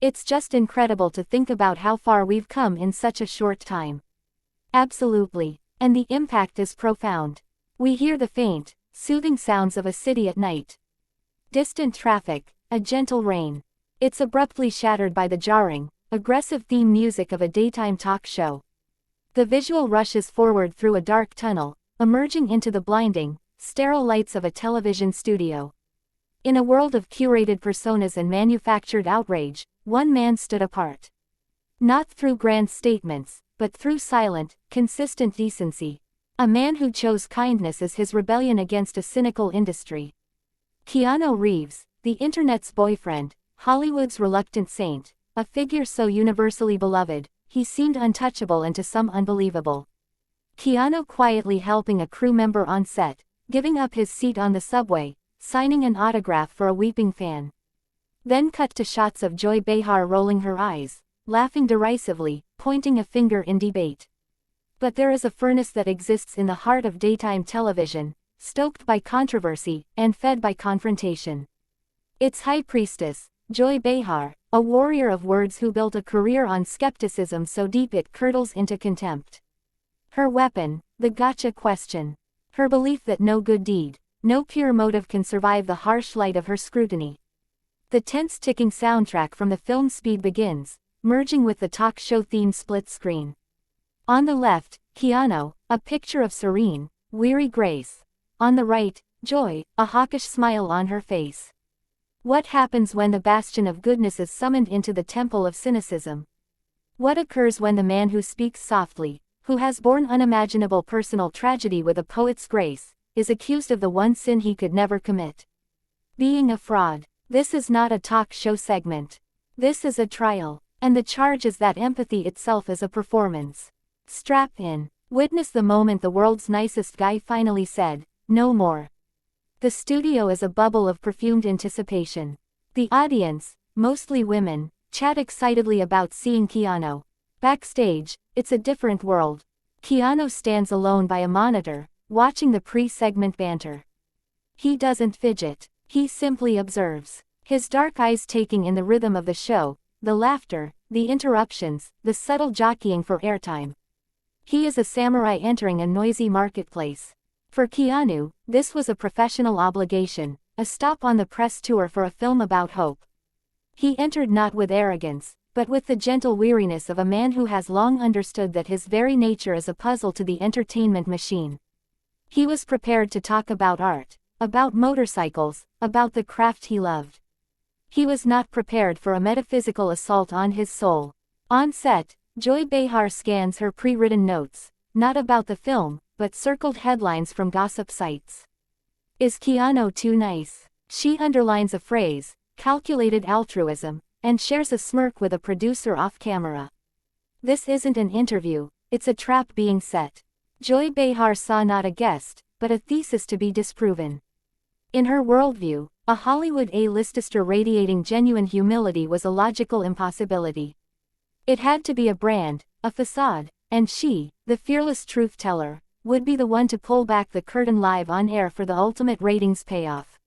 It's just incredible to think about how far we've come in such a short time. Absolutely. And the impact is profound. We hear the faint, soothing sounds of a city at night. Distant traffic, a gentle rain. It's abruptly shattered by the jarring, aggressive theme music of a daytime talk show. The visual rushes forward through a dark tunnel, emerging into the blinding, sterile lights of a television studio. In a world of curated personas and manufactured outrage, one man stood apart. Not through grand statements, but through silent, consistent decency. A man who chose kindness as his rebellion against a cynical industry. Keanu Reeves, the internet's boyfriend, Hollywood's reluctant saint, a figure so universally beloved, he seemed untouchable and to some unbelievable. Keanu quietly helping a crew member on set, giving up his seat on the subway, signing an autograph for a weeping fan. Then cut to shots of Joy Behar rolling her eyes, laughing derisively, pointing a finger in debate. But there is a furnace that exists in the heart of daytime television, stoked by controversy, and fed by confrontation. Its high priestess, Joy Behar, a warrior of words who built a career on skepticism so deep it curdles into contempt. Her weapon, the gotcha question. Her belief that no good deed, no pure motive can survive the harsh light of her scrutiny. The tense ticking soundtrack from the film Speed begins, merging with the talk show theme split screen. On the left, Keanu, a picture of serene, weary grace. On the right, Joy, a hawkish smile on her face. What happens when the bastion of goodness is summoned into the temple of cynicism? What occurs when the man who speaks softly, who has borne unimaginable personal tragedy with a poet's grace, is accused of the one sin he could never commit? Being a fraud. This is not a talk show segment. This is a trial, and the charge is that empathy itself is a performance. Strap in. Witness the moment the world's nicest guy finally said, "No more." The studio is a bubble of perfumed anticipation. The audience, mostly women, chat excitedly about seeing Keanu. Backstage, it's a different world. Keanu stands alone by a monitor, watching the pre-segment banter. He doesn't fidget. He simply observes, his dark eyes taking in the rhythm of the show, the laughter, the interruptions, the subtle jockeying for airtime. He is a samurai entering a noisy marketplace. For Keanu, this was a professional obligation, a stop on the press tour for a film about hope. He entered not with arrogance, but with the gentle weariness of a man who has long understood that his very nature is a puzzle to the entertainment machine. He was prepared to talk about art, about motorcycles, about the craft he loved. He was not prepared for a metaphysical assault on his soul. On set, Joy Behar scans her pre-written notes, not about the film, but circled headlines from gossip sites. Is Keanu too nice? She underlines a phrase, calculated altruism, and shares a smirk with a producer off camera. This isn't an interview, it's a trap being set. Joy Behar saw not a guest, but a thesis to be disproven. In her worldview, a Hollywood A-lister radiating genuine humility was a logical impossibility. It had to be a brand, a facade, and she, the fearless truth-teller, would be the one to pull back the curtain live on air for the ultimate ratings payoff.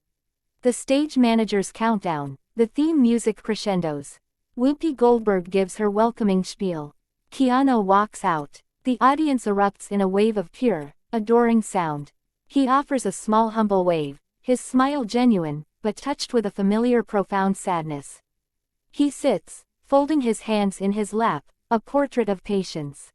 The stage manager's countdown, the theme music crescendos. Whoopi Goldberg gives her welcoming spiel. Keanu walks out. The audience erupts in a wave of pure, adoring sound. He offers a small humble wave, his smile genuine, but touched with a familiar profound sadness. He sits, folding his hands in his lap, a portrait of patience.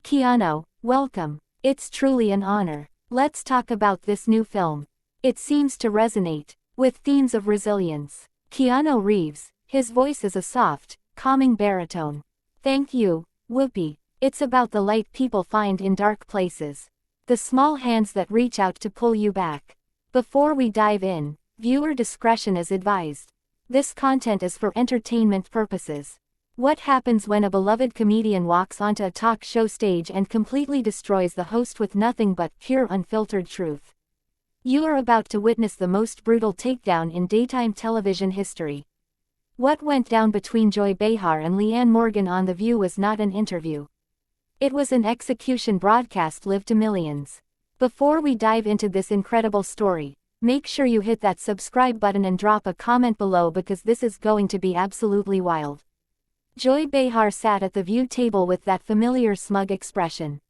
Keanu, welcome. It's truly an honor. Let's talk about this new film. It seems to resonate with themes of resilience. Keanu Reeves, his voice is a soft, calming baritone. Thank you, Whoopi. It's about the light people find in dark places. The small hands that reach out to pull you back. Before we dive in, viewer discretion is advised. This content is for entertainment purposes. What happens when a beloved comedian walks onto a talk show stage and completely destroys the host with nothing but pure unfiltered truth? You are about to witness the most brutal takedown in daytime television history. What went down between Joy Behar and Leanne Morgan on The View was not an interview. It was an execution broadcast lived to millions. Before we dive into this incredible story, make sure you hit that subscribe button and drop a comment below because this is going to be absolutely wild. Joy Behar sat at the view table with that familiar smug expression.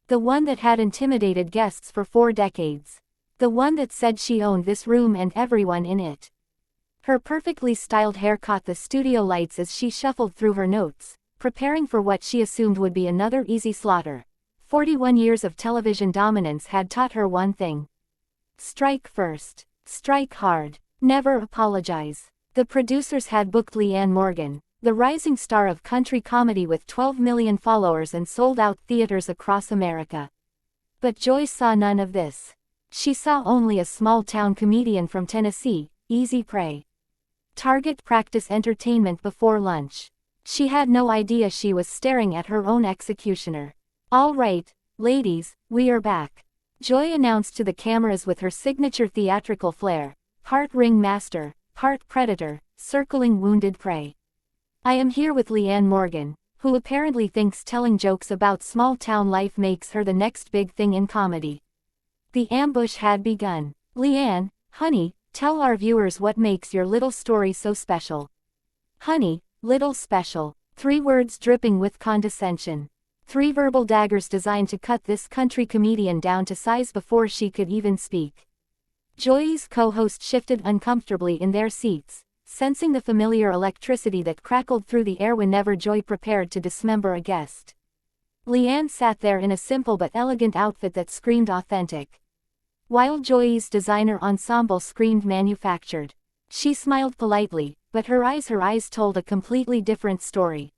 The one that had intimidated guests for 4 decades. The one that said she owned this room and everyone in it. Her perfectly styled hair caught the studio lights as she shuffled through her notes, preparing for what she assumed would be another easy slaughter. 41 years of television dominance had taught her one thing. Strike first. Strike hard. Never apologize. The producers had booked Leanne Morgan, the rising star of country comedy with 12 million followers and sold-out theaters across America. But Joy saw none of this. She saw only a small-town comedian from Tennessee, easy prey. Target practice entertainment before lunch. She had no idea she was staring at her own executioner. "All right, ladies, we are back," Joy announced to the cameras with her signature theatrical flair, part ringmaster, part predator, circling wounded prey. "I am here with Leanne Morgan, who apparently thinks telling jokes about small-town life makes her the next big thing in comedy." The ambush had begun. "Leanne, honey, tell our viewers what makes your little story so special." Honey, little special. 3 words dripping with condescension. 3 verbal daggers designed to cut this country comedian down to size before she could even speak. Joy's co-host shifted uncomfortably in their seats, sensing the familiar electricity that crackled through the air whenever Joy prepared to dismember a guest. Leanne sat there in a simple but elegant outfit that screamed authentic, while Joy's designer ensemble screamed manufactured. She smiled politely, but her eyes told a completely different story.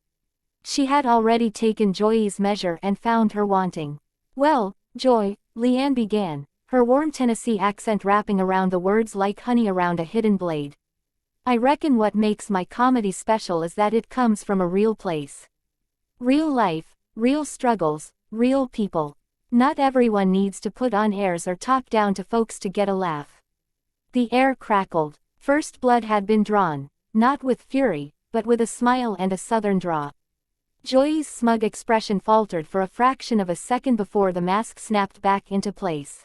She had already taken Joy's measure and found her wanting. "Well, Joy," Leanne began, her warm Tennessee accent wrapping around the words like honey around a hidden blade. "I reckon what makes my comedy special is that it comes from a real place. Real life, real struggles, real people. Not everyone needs to put on airs or talk down to folks to get a laugh." The air crackled. First blood had been drawn, not with fury, but with a smile and a southern draw. Joy's smug expression faltered for a fraction of a second before the mask snapped back into place.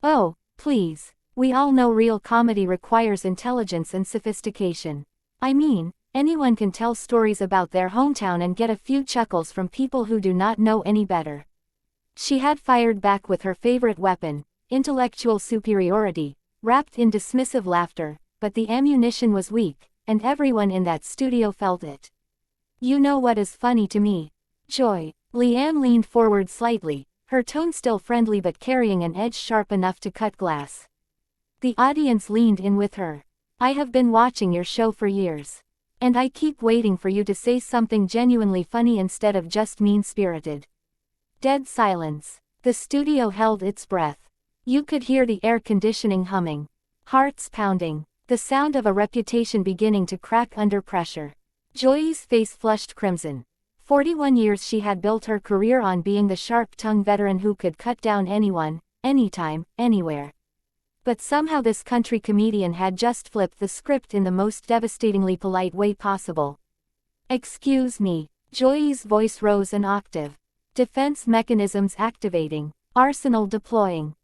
"Oh, please. We all know real comedy requires intelligence and sophistication. I mean, anyone can tell stories about their hometown and get a few chuckles from people who do not know any better." She had fired back with her favorite weapon, intellectual superiority, wrapped in dismissive laughter, but the ammunition was weak, and everyone in that studio felt it. "You know what is funny to me, Joy?" Leanne leaned forward slightly, her tone still friendly but carrying an edge sharp enough to cut glass. The audience leaned in with her. "I have been watching your show for years. And I keep waiting for you to say something genuinely funny instead of just mean-spirited." Dead silence. The studio held its breath. You could hear the air conditioning humming. Hearts pounding. The sound of a reputation beginning to crack under pressure. Joy's face flushed crimson. 41 years she had built her career on being the sharp-tongued veteran who could cut down anyone, anytime, anywhere. But somehow this country comedian had just flipped the script in the most devastatingly polite way possible. "Excuse me." Joy's voice rose an octave. Defense mechanisms activating. Arsenal deploying.